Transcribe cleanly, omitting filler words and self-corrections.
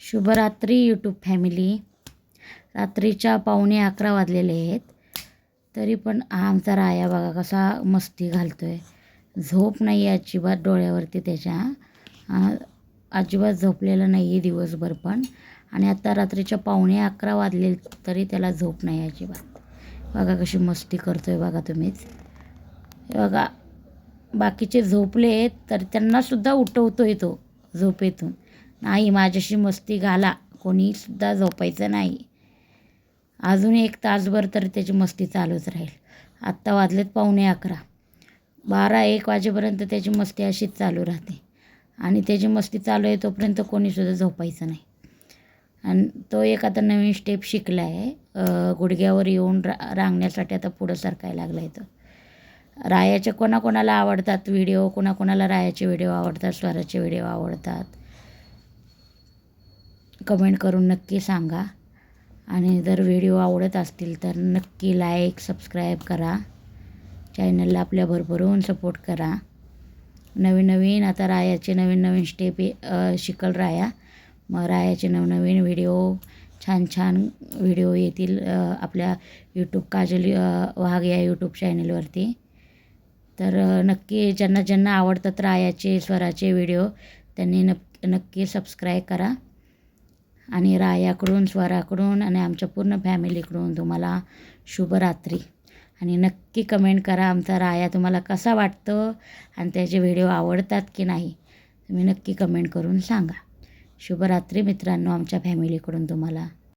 शुभरात्री YouTube family. रात्रीच्या 11:15 वाजलेले आहेत, तरी पण आमचा राया बघा कसा मस्ती घालतो आहे. झोप नाही आहे अजिबात डोळ्यावरती त्याच्या. अजिबात झोपलेला नाही आहे दिवसभर पण. आणि आता रात्रीच्या 11:15 वाजले तरी त्याला झोप नाही अजिबात. बघा कशी मस्ती करतो आहे बघा तुम्हीच. बघा बाकीचे झोपले तर त्यांनासुद्धा उठवतो आहे तो झोपेतून. नाही, माझ्याशी मस्ती घाला, कोणीसुद्धा झोपायचं नाही. अजून 1 तासभर तर त्याची मस्ती चालूच राहील. आत्ता वाजलेत 11:15. 12-1 वाजेपर्यंत त्याची मस्ती अशीच चालू राहते. आणि त्याची मस्ती चालू आहे तोपर्यंत कोणीसुद्धा झोपायचं नाही. आणि तो एक आता नवीन स्टेप शिकला आहे. गुडघ्यावर येऊन रांगण्यासाठी आता पुढं सरकायला लागला आहे तो. रायाचे कोणाकोणाला आवडतात व्हिडिओ, कोणाकोणाला रायाचे व्हिडिओ आवडतात, स्वराचे व्हिडिओ आवडतात, कमेंट करून नक्की सांगा. आणि जर व्हिडिओ आवडत असतील तर नक्की लाईक सबस्क्राईब करा. चॅनलला आपल्या भरभरून सपोर्ट करा. नवीन आता रायाचे नवीन स्टेप शिकल राया. मग रायाचे नवनवीन व्हिडिओ, छान व्हिडिओ येतील आपल्या यूट्यूब काजल वाघ या यूट्यूब चॅनलवरती. तर नक्की ज्यांना आवडतात रायाचे स्वराचे व्हिडिओ त्यांनी नक्की सबस्क्राईब करा. आणि रायाकडून, स्वराकडून आणि आमच्या पूर्ण फॅमिलीकडून तुम्हाला शुभरात्री. आणि नक्की कमेंट करा आमचा राया तुम्हाला कसा वाटतो आणि त्याचे व्हिडिओ आवडतात की नाही, तुम्ही नक्की कमेंट करून सांगा. शुभरात्री मित्रांनो आमच्या फॅमिलीकडून तुम्हाला.